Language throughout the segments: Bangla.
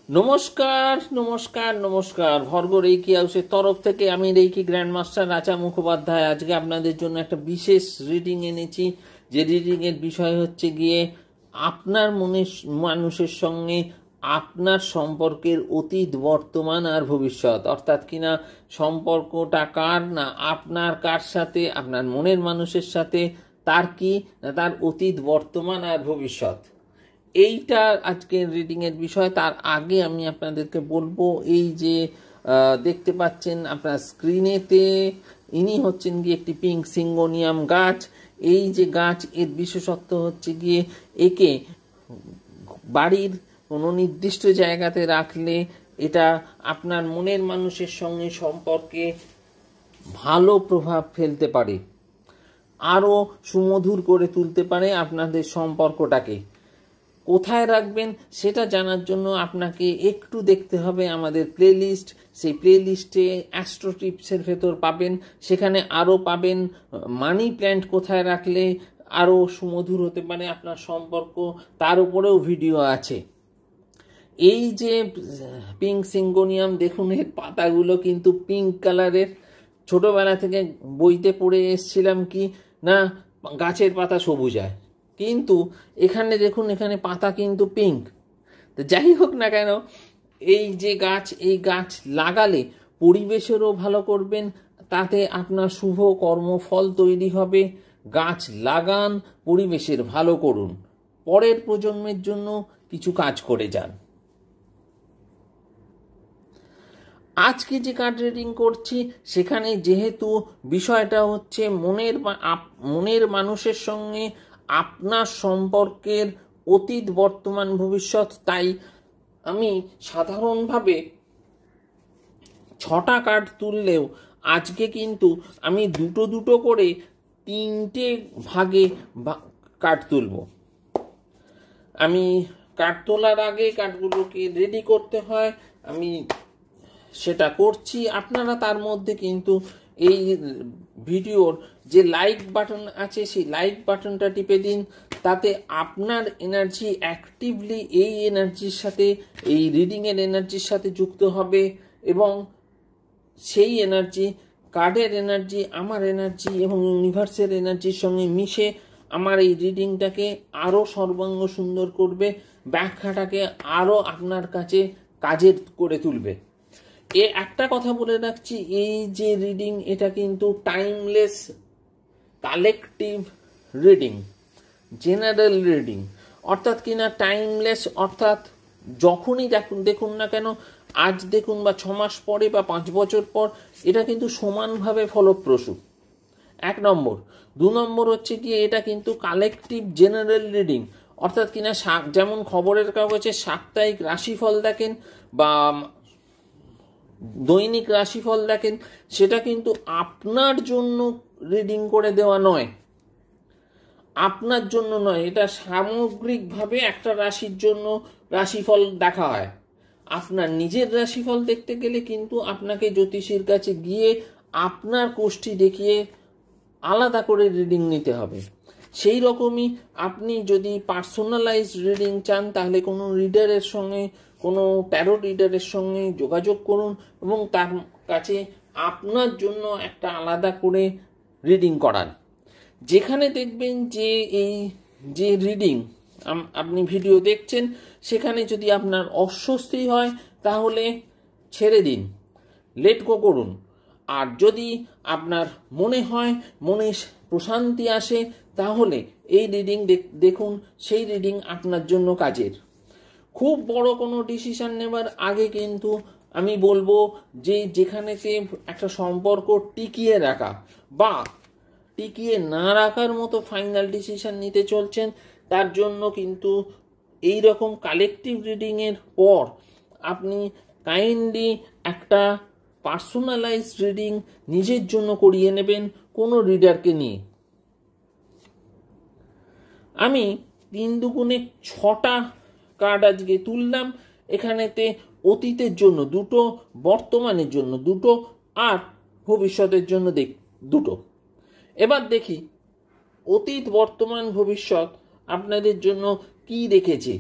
নমস্কার নমস্কার নমস্কার ভর্গ রেইকি হাউসের তরফ থেকে আমি রেইকি গ্র্যান্ডমাস্টার রাজা মুখোপাধ্যায় আজকে আপনাদের জন্য একটা বিশেষ রিডিং এনেছি। যে রিডিংয়ের বিষয় হচ্ছে গিয়ে আপনার মনের মানুষের সঙ্গে আপনার সম্পর্কের অতীত, বর্তমান আর ভবিষ্যৎ। অর্থাৎ কিনা সম্পর্কটা কার না আপনার, কার সাথে, আপনার মনের মানুষের সাথে, তার কি না তার অতীত, বর্তমান আর ভবিষ্যৎ। এইটা আজকের রিডিংয়ের বিষয়। তার আগে আমি আপনাদেরকে বলবো, এই যে দেখতে পাচ্ছেন আপনার স্ক্রিনেতে, ইনি হচ্ছেন গিয়ে একটি পিঙ্ক সিঙ্গোনিয়াম গাছ। এই যে গাছ, এর বিশেষত্ব হচ্ছে গিয়ে একে বাড়ির কোনো নির্দিষ্ট জায়গাতে রাখলে এটা আপনার মনের মানুষের সঙ্গে সম্পর্কে ভালো প্রভাব ফেলতে পারে, আরও সুমধুর করে তুলতে পারে আপনাদের সম্পর্কটাকে। কোথায় রাখবেন সেটা জানার জন্য আপনাকে একটু দেখতে হবে আমাদের প্লেলিস্ট। সেই প্লেলিস্টে অ্যাস্ট্রো টিপসের ভেতর পাবেন, সেখানে আরও পাবেন মানি প্ল্যান্ট কোথায় রাখলে আরও সুমধুর হতে পারে আপনার সম্পর্ক, তার উপরেও ভিডিও আছে। এই যে পিঙ্ক সিঙ্গোনিয়াম, দেখুন এর পাতাগুলো কিন্তু পিঙ্ক কালারের। ছোটোবেলা থেকে বইতে পড়ে এসছিলাম কি না গাছের পাতা সবুজ হয়, কিন্তু এখানে দেখুন এখানে পাতা কিন্তু পিঙ্ক। তো যাই হোক না কেন, এই যে গাছ, এই গাছ লাগালে পরিবেশেরও ভালো করবেন, তাতে আপনার শুভ কর্মফল তৈরি হবে। গাছ লাগান, পরিবেশের ভালো করুন, পরের প্রজন্মের জন্য কিছু কাজ করে যান। আজকে যে কার্ড রিডিং করছি সেখানে যেহেতু বিষয়টা হচ্ছে মনের মানুষের সঙ্গে আপনার সম্পর্কের অতীত, বর্তমান, ভবিষ্যৎ, তাই আমি সাধারণভাবে 6টা কার্ড তুললেও আজকে কিন্তু আমি দুটো দুটো করে 3টে ভাগে কার্ড তুলব। আমি কার্ড তোলার আগে কার্ডগুলোকে রেডি করতে হয়, আমি সেটা করছি। আপনারা তার মধ্যে কিন্তু এই ভিডিওর যে লাইক বাটন আছে সেই লাইক বাটনটা টিপে দিন, তাতে আপনার এনার্জি অ্যাক্টিভলি এই এনার্জির সাথে, এই রিডিংয়ের এনার্জির সাথে যুক্ত হবে, এবং সেই এনার্জি, কার্ডের এনার্জি, আমার এনার্জি এবং ইউনিভার্সের এনার্জির সঙ্গে মিশে আমার এই রিডিংটাকে আরও সর্বাঙ্গ সুন্দর করবে, ব্যাখ্যাটাকে আরও আপনার কাছে কাজের করে তুলবে। একটা কথা বলে রাখছি, এই যে রিডিং এটা কিন্তু timeless collective reading, general reading. অর্থাৎ কিনা টাইমলেস, অর্থাৎ যখনই দেখুন না কেন, আজ দেখুন বা 6 মাস পরে বা 5 বছর পর, এটা কিন্তু সমানভাবে ফলপ্রসূ। 1 নম্বর। 2 নম্বর হচ্ছে কি এটা কিন্তু কালেকটিভ জেনারেল রিডিং। অর্থাৎ কিনা যেমন খবরের কাগজে সাপ্তাহিক রাশিফল দেখেন বা দৈনিক রাশিফল দেখেন, সেটা কিন্তু আপনার জন্য রিডিং করে দেওয়া নয়, আপনার জন্য নয়, এটা সামগ্রিকভাবে একটা রাশির জন্য রাশিফল দেখা হয়। আপনার নিজের রাশিফল দেখতে গেলে কিন্তু আপনাকে জ্যোতিষীর কাছে গিয়ে আপনার কোষ্ঠী দেখিয়ে আলাদা করে রিডিং নিতে হবে। সেই রকমই আপনি যদি পার্সোনালাইজ রিডিং চান, তাহলে কোনো রিডারের সঙ্গে, কোনো ট্যারো রিডারের সঙ্গে যোগাযোগ করুন এবং তার কাছে আপনার জন্য একটা আলাদা করে রিডিং করান। যেখানে দেখবেন যে এই যে রিডিং আপনি ভিডিও দেখছেন, সেখানে যদি আপনার অস্বস্তি হয় তাহলে ছেড়ে দিন, লেট গো করুন। আর যদি আপনার মনে হয়, মনে প্রশান্তি আসে, তাহলে এই রিডিং দেখুন, সেই রিডিং আপনার জন্য কাজের। খুব বড় কোনো ডিসিশন নেবার আগে কিন্তু আমি বলবো যে যেখানেতে একটা সম্পর্ক টিকিয়ে রাখা বা টিকিয়ে না রাখার মতো ফাইনাল ডিসিশন নিতে চলছেন, তার জন্য কিন্তু এই রকম কালেকটিভ রিডিংয়ের পর আপনি কাইন্ডলি একটা পার্সোনালাইজ রিডিং নিজের জন্য করিয়ে নেবেন কোনো রিডারকে নিয়ে। আমি 3 দুগুণে 6টা কার্ড আজকে তুললাম। এখানেতে অতীতের জন্য 2টো, বর্তমানের জন্য 2টো আর ভবিষ্যতের জন্য 2টো। এবার দেখি অতীত, বর্তমান, ভবিষ্যৎ আপনাদের জন্য কি রেখেছে।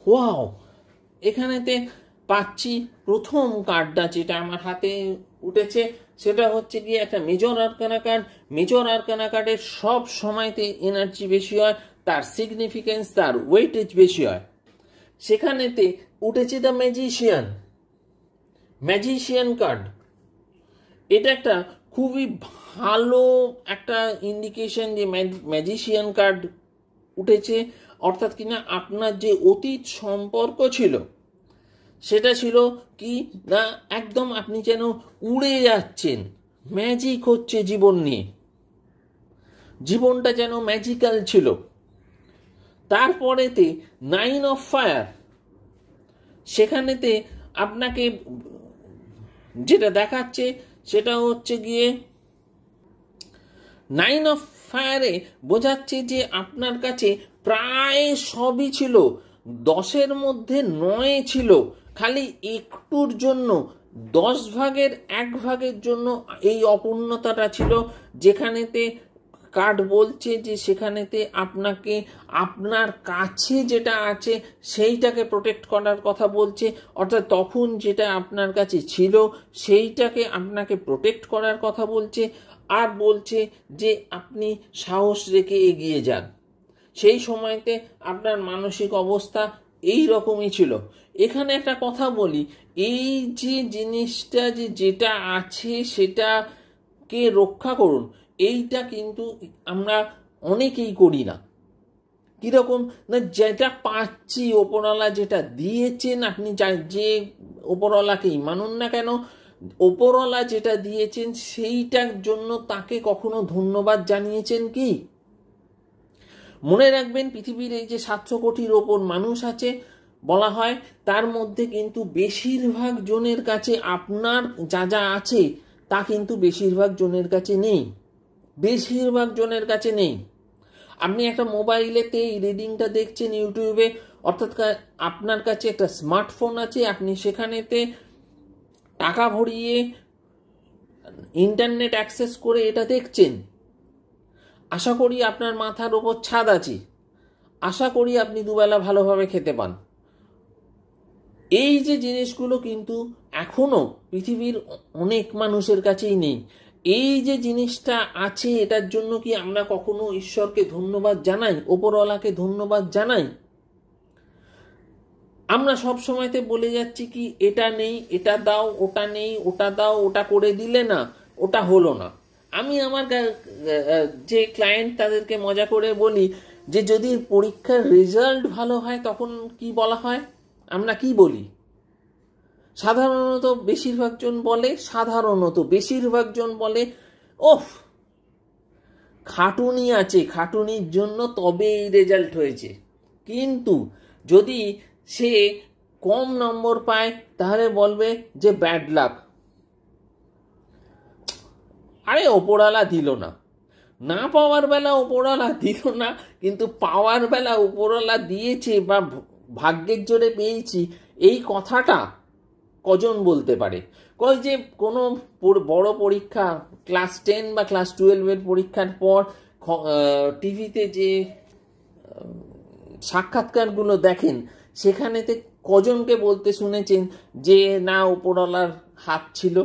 ওয়াও, এখানেতে পাচ্ছি প্রথম কার্ডটা যেটা আমার হাতে উঠেছে সেটা হচ্ছে গিয়ে একটা major arcana card. Major arcana কার্ডের সব সময়তে এনার্জি বেশি হয়, তার সিগনিফিকেন্স, তার ওয়েটেজ বেশি হয়। সেখানেতে উঠেছে দ্য ম্যাজিশিয়ান, ম্যাজিশিয়ান কার্ড। এটা একটা খুবই ভালো একটা ইন্ডিকেশন যে ম্যাজিশিয়ান কার্ড উঠেছে, অর্থাৎ কিনা আপনার যে অতীত সম্পর্ক ছিল সেটা ছিল কি না একদম আপনি যেন উড়ে যাচ্ছেন, ম্যাজিক হচ্ছে জীবন নিয়ে, জীবনটা যেন ম্যাজিক্যাল ছিল। তারপরেতে 9 অফ ফায়ার, সেখানেতে আপনাকে যেটা দেখাচ্ছে সেটা হচ্ছে গিয়ে 9 অফ ফায়ারে বোঝাচ্ছে যে আপনার কাছে প্রায় সবই ছিল, 10-এর মধ্যে 9 ছিল, খালি একটুর জন্য 10 ভাগের 1 ভাগের জন্য এই অপূর্ণতাটা ছিল, যেখানেতে কার্ড বলছে যে সেখানেতে আপনাকে আপনার কাছে যেটা আছে সেইটাকে প্রোটেক্ট করার কথা বলছে, অর্থাৎ তখন যেটা আপনার কাছে ছিল সেইটাকে আপনাকে প্রোটেক্ট করার কথা বলছে, আর বলছে যে আপনি সাহস রেখে এগিয়ে যান। সেই সময়তে আপনার মানসিক অবস্থা এই রকমই ছিল। এখানে একটা কথা বলি, এই যে জিনিসটা যেটা আছে সেটাকে রক্ষা করুন, এইটা কিন্তু আমরা অনেকেই করি না। কিরকম না, যেটা পাচ্ছি ওপরওয়ালা যেটা দিয়েছেন, আপনি যে ওপরওয়ালাকেই মানুন না কেন, ওপরওয়ালা যেটা দিয়েছেন সেইটার জন্য তাকে কখনো ধন্যবাদ জানিয়েছেন কি? মনে রাখবেন, পৃথিবীর এই যে 700 কোটির ওপর মানুষ আছে বলা হয়, তার মধ্যে কিন্তু বেশিরভাগ জনের কাছে আপনার যা যা আছে তা কিন্তু বেশিরভাগ জনের কাছে নেই, বেশিরভাগ জনের কাছে নেই। আপনি একটা মোবাইলেতে এই রিডিংটা দেখছেন ইউটিউবে, অর্থাৎ আপনার কাছে একটা স্মার্টফোন আছে, আপনি সেখানেতে টাকা ভরিয়ে ইন্টারনেট অ্যাক্সেস করে এটা দেখছেন। আশা করি আপনার মাথার ওপর ছাদ আছে, আশা করি আপনি দুবেলা ভালোভাবে খেতে পান। এই যে জিনিসগুলো কিন্তু এখনো পৃথিবীর অনেক মানুষের কাছেই নেই। এই যে জিনিসটা আছে এটার জন্য কি আমরা কখনো ঈশ্বরকে ধন্যবাদ জানাই, ওপরওয়ালাকে ধন্যবাদ জানাই? আমরা সব সময়তে বলে যাচ্ছি কি এটা নেই, এটা দাও, ওটা নেই, ওটা দাও, ওটা করে দিলে না, ওটা হলো না। আমি আমার যে ক্লায়েন্ট তাদেরকে মজা করে বলি যে যদি পরীক্ষার রেজাল্ট ভালো হয় তখন কি বলা হয়, আমরা কি বলি? সাধারণত বেশিরভাগ জন বলে ওফ খাটুনি আছে, খাটুনির জন্য তবে এই রেজাল্ট হয়েছে। কিন্তু যদি সে কম নম্বর পায় তাহলে বলবে যে ব্যাড লাক, আরে ওপরওয়ালা দিল না। না পাওয়ার বেলা ওপরওয়ালা দিল না, কিন্তু পাওয়ার বেলা ওপরওয়ালা দিয়েছে বা ভাগ্যের জোরে পেয়েছি, এই কথাটা কজন বলতে পারে? কয় যে কোনো বড় পরীক্ষা, ক্লাস 10 বা ক্লাস 12-এর পরীক্ষার পর টিভিতে যে সাক্ষাৎকারগুলো দেখেন সেখানেতে কজনকে বলতে শুনেছেন যে না ওপরওয়ালার হাত ছিল?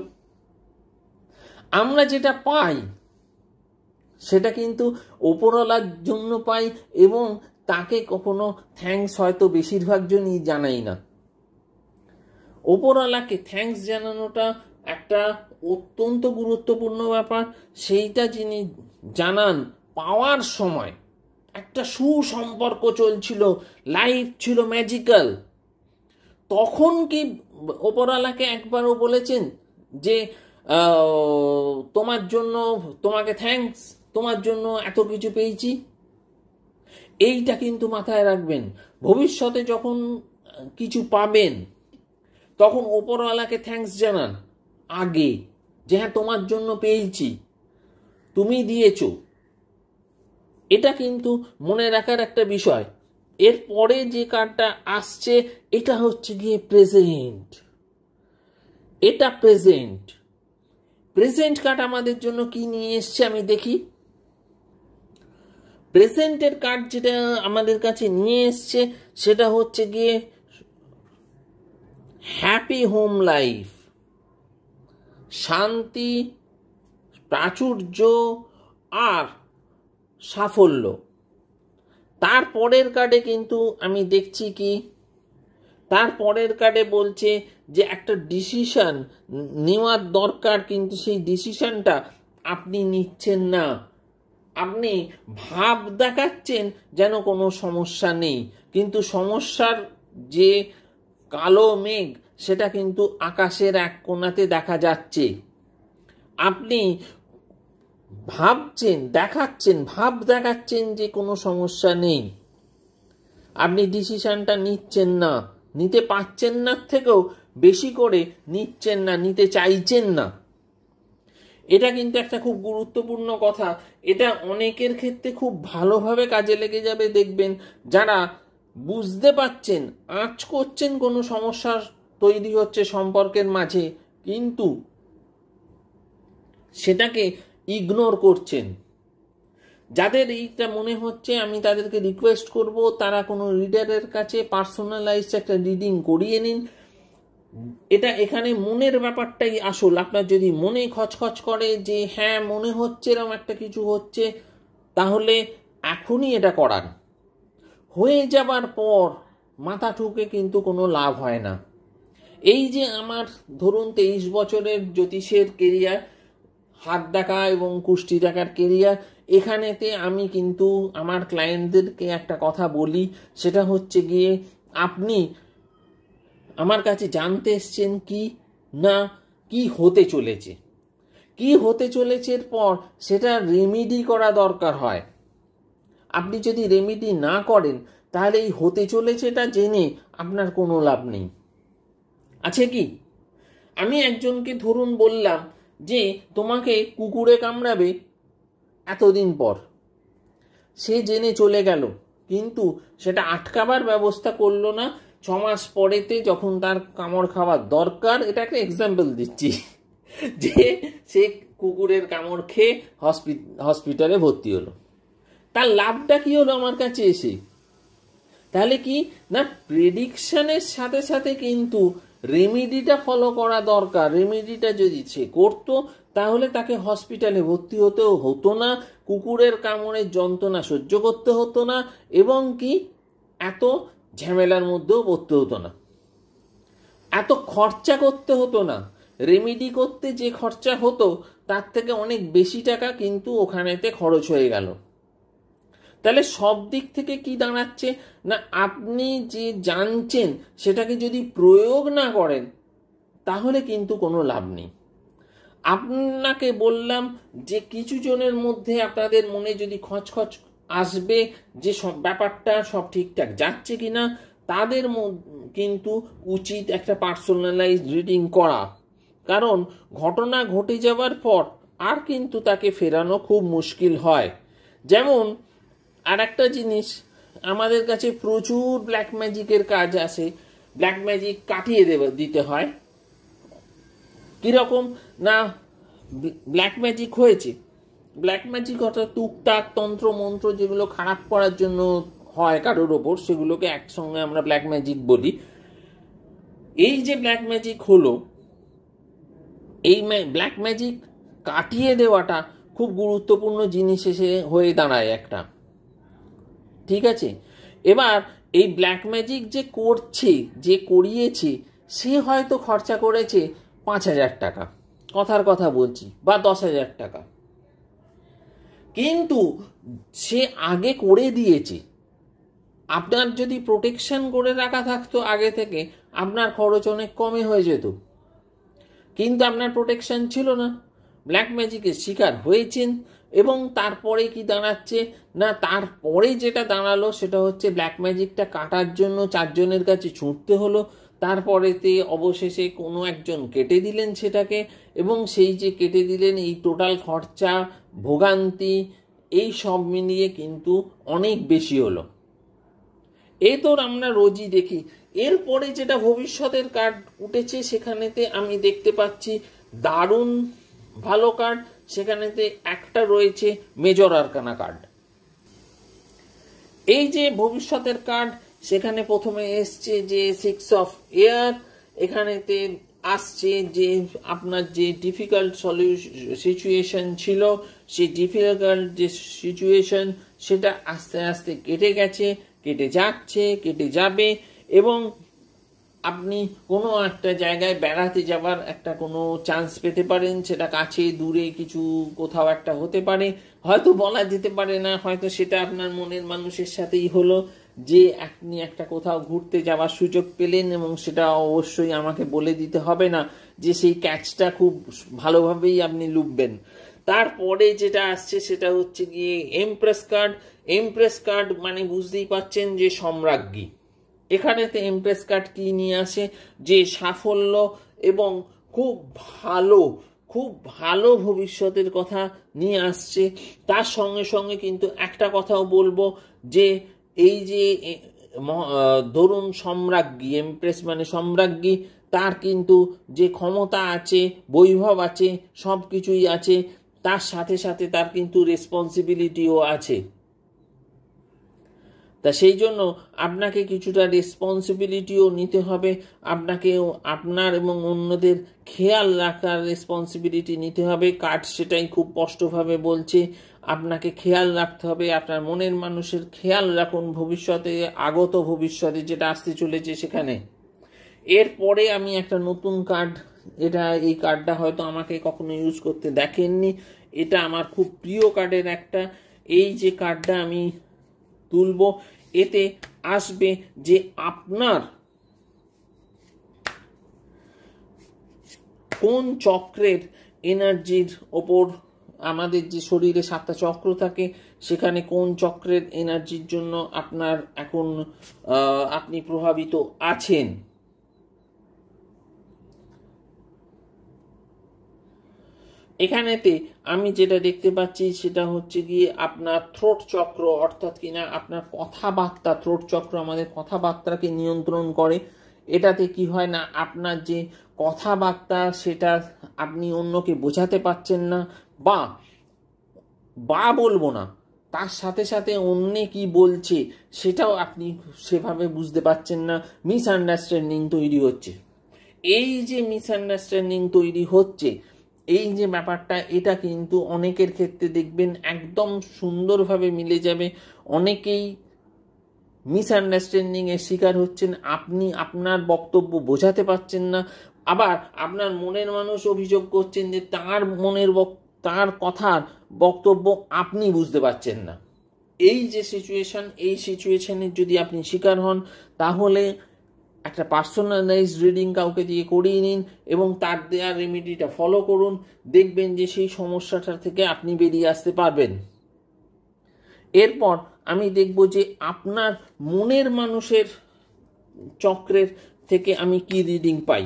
আমরা যেটা পাই সেটা কিন্তু ওপরওয়ালার জন্য পাই, এবং তাকে কখনো থ্যাঙ্কস হয়তো বেশিরভাগ জনই জানাই না। ওপরওয়ালাকে থ্যাঙ্কস জানানোটা একটা অত্যন্ত গুরুত্বপূর্ণ ব্যাপার। সেইটা যিনি জানান পাওয়ার সময় একটা সুসম্পর্ক চলছিল, লাইফ ছিল ম্যাজিক্যাল, তখন কি ওপরওয়ালাকে একবারও বলেছেন যে তোমার জন্য তোমাকে থ্যাঙ্কস, তোমার জন্য এত কিছু পেয়েছি? এইটা কিন্তু মাথায় রাখবেন। ভবিষ্যতে যখন কিছু পাবেন তখন ওপরওয়ালাকে থ্যাঙ্কস জানান আগে, যে হ্যাঁ তোমার জন্য পেয়েছি, তুমি দিয়েছো। এটা কিন্তু মনে রাখার একটা বিষয়। এরপরে যে কার্ডটা আসছে এটা হচ্ছে গিয়ে প্রেজেন্ট। এটা প্রেজেন্ট কার্ড আমাদের জন্য কি নিয়ে এসছে আমি দেখি। প্রেজেন্টের কার্ড যেটা আমাদের কাছে নিয়ে এসছে সেটা হচ্ছে গিয়ে হ্যাপি হোম লাইফ, শান্তি, প্রাচুর্য আর সাফল্য। তারপরের কার্ডে কিন্তু আমি দেখছি কি, তারপরের কার্ডে বলছে যে একটা ডিসিশন নেওয়ার দরকার, কিন্তু সেই ডিসিশনটা আপনি নিচ্ছেন না। আপনি ভাব দেখাচ্ছেন যেন কোনো সমস্যা নেই, কিন্তু সমস্যার যে কালো মেঘ সেটা কিন্তু আকাশের এক কোণাতে দেখা যাচ্ছে। আপনি ভাবছেন, ভাব দেখাচ্ছেন যে কোনো সমস্যা নেই, আপনি ডিসিশনটা নিচ্ছেন না, নিতে পারছেন না, থেকেও বেশি করে নিচ্ছেন না, নিতে চাইছেন না। এটা কিন্তু একটা খুব গুরুত্বপূর্ণ কথা। এটা অনেকের ক্ষেত্রে খুব ভালোভাবে কাজে লেগে যাবে। দেখবেন যারা বুঝতে পারছেন, আঁচ করছেন কোনো সমস্যা তৈরি হচ্ছে সম্পর্কের মাঝে, কিন্তু সেটাকে ইগনোর করছেন। যাদের এইটা মনে হচ্ছে, আমি তাদেরকে রিকোয়েস্ট করব তারা কোনো রিডারের কাছে পার্সোনালাইজড একটা রিডিং করিয়ে নিন। এটা এখানে মনের ব্যাপারটাই আসল। আপনার যদি মনে খচখচ করে যে হ্যাঁ মনে হচ্ছে এরকম একটা কিছু হচ্ছে, তাহলে এখনই এটা করান। হয়ে যাবার পর মাথা ঠুকে কিন্তু কোনো লাভ হয় না। এই যে আমার ধরুন 23 বছরের জ্যোতিষের কেরিয়ার, হাত দেখা এবং কুষ্টি দেখার কেরিয়ার, এখানেতে আমি কিন্তু আমার ক্লায়েন্টদেরকে একটা কথা বলি, সেটা হচ্ছে গিয়ে আপনি আমার কাছে জানতে এসছেন কি না কি হতে চলেছে, কি হতে চলেছে পর সেটা রেমিডি করা দরকার হয়। আপনি যদি রেমিডি না করেন তাহলে এই হতে চলেছেটা জেনে আপনার কোনো লাভ নেই। আছে কি? আমি একজনকে ধরুন বললাম যে তোমাকে কুকুরে কামড়াবে এতদিন পর, সে জেনে চলে গেল, কিন্তু সেটা আটকাবার ব্যবস্থা করলো না। 6 মাস পরেতে যখন তার কামড় খাওয়ার দরকার, এটা একটা এক্সাম্পল দিচ্ছি, যে সে কুকুরের কামড় খেয়ে হসপিটালে ভর্তি হলো। তার লাভটা কি হলো আমার কাছে এসে? তাহলে কি না, প্রেডিকশনের সাথে সাথে কিন্তু রেমিডিটা ফলো করা দরকার। রেমিডিটা যদি সে করতো তাহলে তাকে হসপিটালে ভর্তি হতেও হতো না, কুকুরের কামড়ের যন্ত্রণা সহ্য করতে হতো না, এবং কি এত ঝামেলার মধ্যেও পড়তে হতো না, এত খরচা করতে হতো না। রেমিডি করতে যে খরচা হতো তার থেকে অনেক বেশি টাকা কিন্তু ওখানেতে খরচ হয়ে গেল। তাহলে সব দিক থেকে কি দাঁড়াচ্ছে না, আপনি যে জানছেন সেটাকে যদি প্রয়োগ না করেন তাহলে কিন্তু কোনো লাভ নেই। আপনাকে বললাম যে কিছু জনের মধ্যে আপনাদের মনে যদি খচখচ আসবে যে সব ব্যাপারটা সব ঠিকঠাক যাচ্ছে কিনা, তাদের কিন্তু উচিত একটা পার্সোনালাইজড রিডিং করা। কারণ ঘটনা ঘটে যাওয়ার পর আর কিন্তু তাকে ফেরানো খুব মুশকিল হয়। যেমন আর একটা জিনিস, আমাদের কাছে প্রচুর ব্ল্যাক ম্যাজিকের কাজ আসে, ব্ল্যাক ম্যাজিক কাটিয়ে দিতে হয়। কিরকম না, ব্ল্যাক ম্যাজিক হয়েছে, ব্ল্যাক ম্যাজিক অর্থাৎ টুকটাক তন্ত্র মন্ত্র যেগুলো খারাপ করার জন্য হয় কারোর ওপর, সেগুলোকে একসঙ্গে আমরা ব্ল্যাক ম্যাজিক বলি। এই যে ব্ল্যাক ম্যাজিক হলো, এই ব্ল্যাক ম্যাজিক কাটিয়ে দেওয়াটা খুব গুরুত্বপূর্ণ জিনিস এসে হয়ে দাঁড়ায় একটা। ঠিক আছে, এবার এই ব্ল্যাক ম্যাজিক যে করছে, যে করিয়েছে, সে হয়তো খরচা করেছে 5,000 টাকা, কথার কথা বলছি, বা 10,000 টাকা, কিন্তু সে আগে করে দিয়েছে। আপনার যদি প্রোটেকশন করে রাখা থাকতো আগে থেকে, আপনার খরচ অনেক কমে হয়ে যেত, কিন্তু আপনার প্রোটেকশন ছিল না, ব্ল্যাক ম্যাজিকের শিকার হয়েছেন। এবং তারপরে কি দাঁড়াচ্ছে না, তারপরে যেটা দাঁড়ালো সেটা হচ্ছে ব্ল্যাক ম্যাজিকটা কাটার জন্য 4 জনের কাছে ছুটতে হলো, তারপরেতে অবশেষে কোনো একজন কেটে দিলেন সেটাকে, এবং সেই যে কেটে দিলেন এই টোটাল খরচা, ভোগান্তি, এই সব মিলিয়ে কিন্তু অনেক বেশি হলো। এই তো আমরা রোজই দেখি। এরপরে যেটা ভবিষ্যতের কার্ড উঠেছে, সেখানেতে আমি দেখতে পাচ্ছি দারুণ ভালো কার্ড। সেখানেতে একটা রয়েছে মেজর আরকানা কার্ড। এই যে ভবিষ্যতের কার্ড, সেখানে প্রথমে এসছে যে 6 অফ এয়ার, এখানেতে আসছে যে আপনার যে ডিফিকাল্ট সিচুয়েশন ছিল, সেই ডিফিকাল্ট যে সিচুয়েশন সেটা আস্তে আস্তে কেটে গেছে, কেটে যাচ্ছে, কেটে যাবে, এবং আপনি কোনো একটা জায়গায় বেড়াতে যাওয়ার একটা কোনো চান্স পেতে পারেন। সেটা কাছে দূরে কিছু কোথাও একটা হতে পারে, হয়তো বলা যেতে পারে না, হয়তো সেটা আপনার মনের মানুষের সাথেই হলো যে আপনি একটা কোথাও ঘুরতে যাওয়ার সুযোগ পেলেন, এবং সেটা অবশ্যই আমাকে বলে দিতে হবে না যে সেই ক্যাচটা খুব ভালোভাবেই আপনি লুববেন। তারপরে যেটা আসছে সেটা হচ্ছে গিয়ে এমপ্রেস কার্ড। এমপ্রেস কার্ড মানে বুঝতেই পাচ্ছেন যে সম্রাজ্ঞী। এখানেতে এমপ্রেস কার্ড কি নিয়ে আসে, যে সাফল্য এবং খুব ভালো ভবিষ্যতের কথা নিয়ে আসছে। তার সঙ্গে সঙ্গে কিন্তু একটা কথাও বলবো যে এই যে ধরুন সম্রাজ্ঞী, এমপ্রেস মানে সম্রাজ্ঞী, তার কিন্তু যে ক্ষমতা আছে, বৈভব আছে, সব কিছুই আছে, তার সাথে সাথে তার কিন্তু রেসপন্সিবিলিটিও আছে। তা সেই জন্য আপনাকে কিছুটা রেসপন্সিবিলিটিও নিতে হবে, আপনাকেও আপনার এবং অন্যদের খেয়াল রাখার রেসপন্সিবিলিটি নিতে হবে। কার্ড সেটাই খুব স্পষ্টভাবে বলছে, আপনাকে খেয়াল রাখতে হবে, আপনার মনের মানুষের খেয়াল রাখুন ভবিষ্যতে, আগত ভবিষ্যতে যেটা আসতে চলেছে সেখানে। এরপরে আমি একটা নতুন কার্ড, এই কার্ডটা হয়তো আমাকে কখনো ইউজ করতে দেখেননি, এটা আমার খুব প্রিয় কার্ডের একটা। এই যে কার্ডটা আমি তুলব, এতে আসবে যে আপনার কোন চক্রের এনার্জির ওপর, আমাদের যে শরীরে 7টা চক্র থাকে, সেখানে কোন চক্রের এনার্জির জন্য আপনার এখন আপনি প্রভাবিত আছেন। এখানেতে আমি যেটা দেখতে পাচ্ছি সেটা হচ্ছে গিয়ে আপনার থ্রোট চক্র, অর্থাৎ কিনা আপনার কথাবার্তা, থ্রোট চক্র আমাদের কথাবার্তাকে নিয়ন্ত্রণ করে। এটাতে কি হয় না, আপনার যে কথাবার্তা সেটা আপনি অন্যকে বোঝাতে পারছেন না, বা বলবো না, তার সাথে সাথে অন্য কি বলছে সেটাও আপনি সেভাবে বুঝতে পারছেন না, মিসআন্ডারস্ট্যান্ডিং তৈরি হচ্ছে। এই যে মিসআন্ডারস্ট্যান্ডিং তৈরি হচ্ছে, এই যে ব্যাপারটা, এটা কিন্তু অনেকের ক্ষেত্রে দেখবেন একদম সুন্দরভাবে মিলে যাবে। অনেকেই মিসআন্ডারস্ট্যান্ডিং এর শিকার হচ্ছেন, আপনি আপনার বক্তব্য বোঝাতে পারছেন না, আবার আপনার মনের মানুষ অভিযোগ করছেন যে তার কথার বক্তব্য আপনি বুঝতে পারছেন না। এই যে সিচুয়েশন, এই সিচুয়েশনের যদি আপনি শিকার হন, তাহলে একটা পার্সোনালাইজ রিডিং কাউকে দিয়ে করিয়ে নিন এবং তার দেওয়া রেমেডিটা ফলো করুন, দেখবেন যে সেই সমস্যাটা থেকে আপনি বেরিয়ে আসতে পারবেন। এরপর আমি দেখব যে আপনার মনের মানুষের চক্রের থেকে আমি কি রিডিং পাই।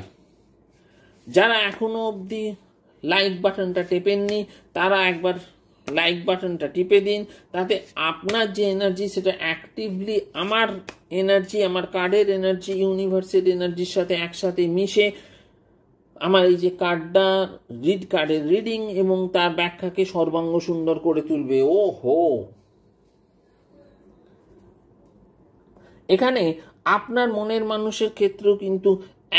যারা এখনো অবধি লাইক বাটনটা টেপেননি, তারা একবার লাইক বাটনটা টিপে দিন, তাতে আপনার যে এনার্জি সেটা অ্যাক্টিভলি আমার এনার্জি, আমার কার্ডের এনার্জি, ইউনিভার্সের এনার্জির সাথে একসাথে মিশে আমার এই যে কার্ডটা কার্ডের রিডিং এবং তার ব্যাখ্যাকে সর্বাঙ্গ সুন্দর করে তুলবে। ও হো, এখানে আপনার মনের মানুষের ক্ষেত্রেও কিন্তু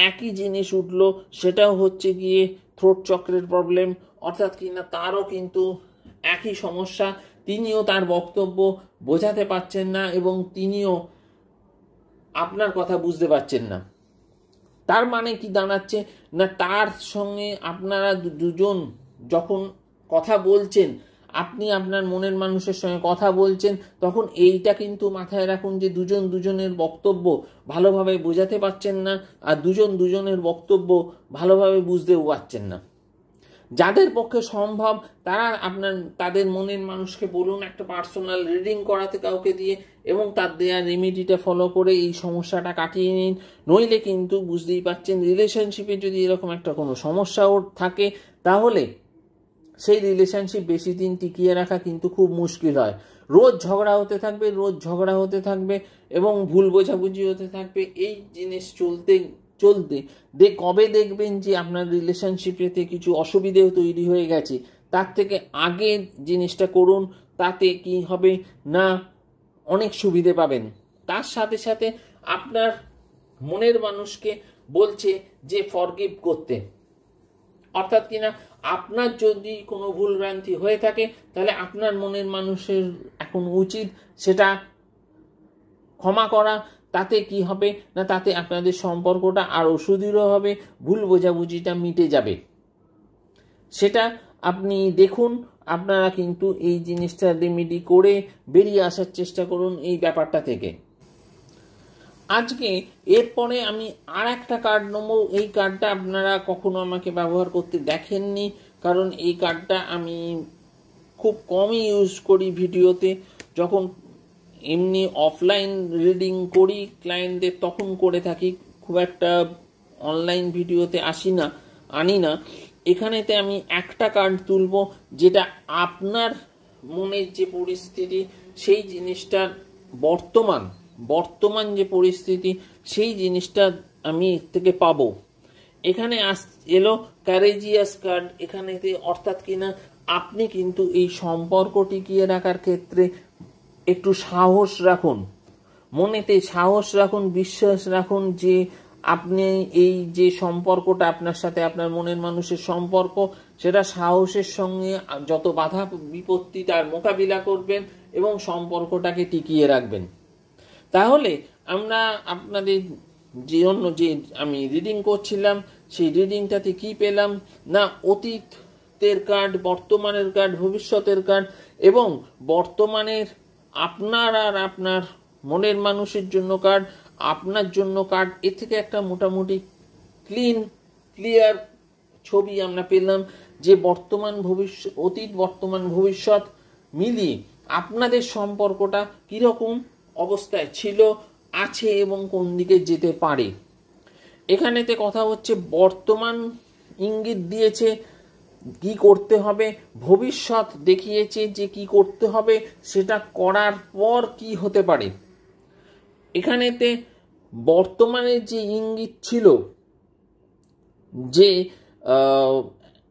একই জিনিস উঠলো, সেটাও হচ্ছে গিয়ে থ্রোট চক্রের প্রবলেম, অর্থাৎ কিনা তারও কিন্তু একই সমস্যা, তিনিও তার বক্তব্য বোঝাতে পারছেন না এবং তিনিও আপনার কথা বুঝতে পারছেন না। তার মানে কি দাঁড়াচ্ছে না, তার সঙ্গে আপনারা দুজন যখন কথা বলছেন, আপনি আপনার মনের মানুষের সঙ্গে কথা বলছেন, তখন এইটা কিন্তু মাথায় রাখুন যে দুজন দুজনের বক্তব্য ভালোভাবে বোঝাতে পারছেন না, আর দুজন দুজনের বক্তব্য ভালোভাবে বুঝতেও পারছেন না। যাদের পক্ষে সম্ভব তারা তাদের মনের মানুষকে বলুন একটা পার্সোনাল রিডিং করাতে কাউকে দিয়ে, এবং তার দেয়া রেমেডিটা ফলো করে এই সমস্যাটা কাটিয়ে নিন। নইলে কিন্তু বুঝতেই পারছেন, রিলেশনশিপে যদি এরকম একটা কোনো সমস্যাও থাকে, তাহলে সেই রিলেশনশিপ বেশি দিন টিকিয়ে রাখা কিন্তু খুব মুশকিল হয়। রোজ ঝগড়া হতে থাকবে এবং ভুল বোঝাবুঝি হতে থাকবে। এই জিনিস চলতে কবে দেখবেন যে আপনার রিলেশনশিপেতে কিছু অসুবিধেও তৈরি হয়ে গেছে, তার থেকে আগে জিনিসটা করুন। তাতে কি হবে না, অনেক সুবিধে পাবেন। তার সাথে সাথে আপনার মনের মানুষকে বলছে যে ফরগিভ করতে, অর্থাৎ কিনা আপনার যদি কোনো ভুলভ্রান্তি হয়ে থাকে তাহলে আপনার মনের মানুষের এখন উচিত সেটা ক্ষমা করা। তাতে কি হবে না, তাতে আপনাদের সম্পর্কটা আরও সুদৃঢ় হবে, ভুল বোঝাবুঝিটা মিটে যাবে। সেটা আপনি দেখুন, আপনারা কিন্তু এই জিনিসটা রেমেডি করে বেরিয়ে আসার চেষ্টা করুন এই ব্যাপারটা থেকে। আজকে এরপরে আমি আর একটা কার্ড নেব। এই কার্ডটা আপনারা কখনো আমাকে ব্যবহার করতে দেখেননি, কারণ এই কার্ডটা আমি খুব কমই ইউজ করি ভিডিওতে। যখন এমনি অফলাইন রিডিং করি ক্লায়েন্টদের তখন করে থাকি, খুব একটা অনলাইন ভিডিওতে আনি না। এখানেতে আমি একটা কার্ড তুলব যেটা আপনার মনের যে পরিস্থিতি সেই জিনিসটা বর্তমান যে পরিস্থিতি সেই জিনিসটা আমি এর থেকে পাবো। এখানে এলো কারেজিয়াস কার্ড। এখানেতে অর্থাৎ কিনা আপনি কিন্তু এই সম্পর্ক টিকিয়ে রাখার ক্ষেত্রে একটু সাহস রাখুন, মনেতে সাহস রাখুন, বিশ্বাস রাখুন যে আপনি এই যে সম্পর্কটা আপনার সাথে আপনার মনের মানুষের সম্পর্ক, সেটা সাহসের সঙ্গে যত বাধা বিপত্তি তার মোকাবিলা করবেন এবং সম্পর্কটাকে টিকিয়ে রাখবেন। তাহলে আমরা আপনাদের জন্য যে আমি রিডিং করছিলাম সেই রিডিংটাতে কি পেলাম না, অতীতের কার্ড, বর্তমানের কার্ড, ভবিষ্যতের কার্ড এবং বর্তমানের আপনার আর আপনার মনের মানুষের জন্য কার্ড, আপনার জন্য কার্ড। এ থেকে একটা মোটামুটি ক্লিয়ার ছবি আমরা পেলাম যে অতীত বর্তমান ভবিষ্যৎ মিলিয়ে আপনাদের সম্পর্কটা কিরকম অবস্থায় ছিল, আছে এবং কোন দিকে যেতে পারে। এখানেতে কথা হচ্ছে বর্তমান ইঙ্গিত দিয়েছে কি করতে হবে, ভবিষ্যৎ দেখিয়েছে যে কি করতে হবে, সেটা করার পর কি হতে পারে। এখানেতে বর্তমানে যে ইঙ্গিত ছিল যে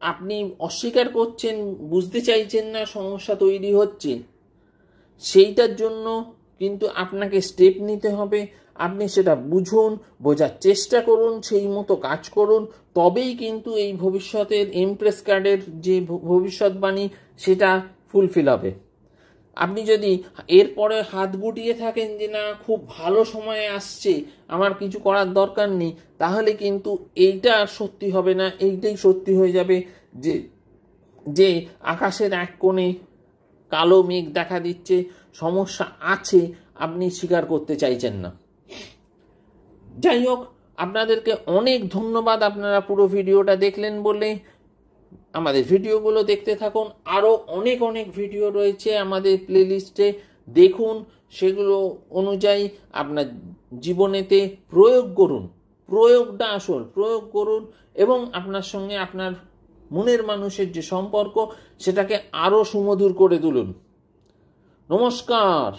আপনি অস্বীকার করছেন, বুঝতে চাইছেন না, সমস্যা তৈরি হচ্ছে, সেইটার জন্য কিন্তু আপনাকে স্টেপ নিতে হবে। আপনি সেটা বুঝুন, বোঝার চেষ্টা করুন, সেই মতো কাজ করুন, তবেই কিন্তু এই ভবিষ্যতের এমপ্রেস কার্ডের যে ভবিষ্যৎবাণী সেটা ফুলফিল হবে। আপনি যদি এরপরে হাত গুটিয়ে থাকেন যে না খুব ভালো সময় আসছে, আমার কিছু করার দরকার নেই, তাহলে কিন্তু এইটা আর সত্যি হবে না। এইটাই সত্যি হয়ে যাবে যে আকাশের এক কোণে কালো মেঘ দেখা দিচ্ছে, সমস্যা আছে, আপনি স্বীকার করতে চাইছেন না। যাই হোক, আপনাদেরকে অনেক ধন্যবাদ আপনারা পুরো ভিডিওটা দেখলেন বলে। আমাদের ভিডিওগুলো দেখতে থাকুন, আরও অনেক ভিডিও রয়েছে আমাদের প্লেলিস্টে, দেখুন, সেগুলো অনুযায়ী আপনার জীবনেতে প্রয়োগটা আসল প্রয়োগ করুন এবং আপনার সঙ্গে আপনার মনের মানুষের যে সম্পর্ক সেটাকে আরও সুমধুর করে তুলুন। নমস্কার।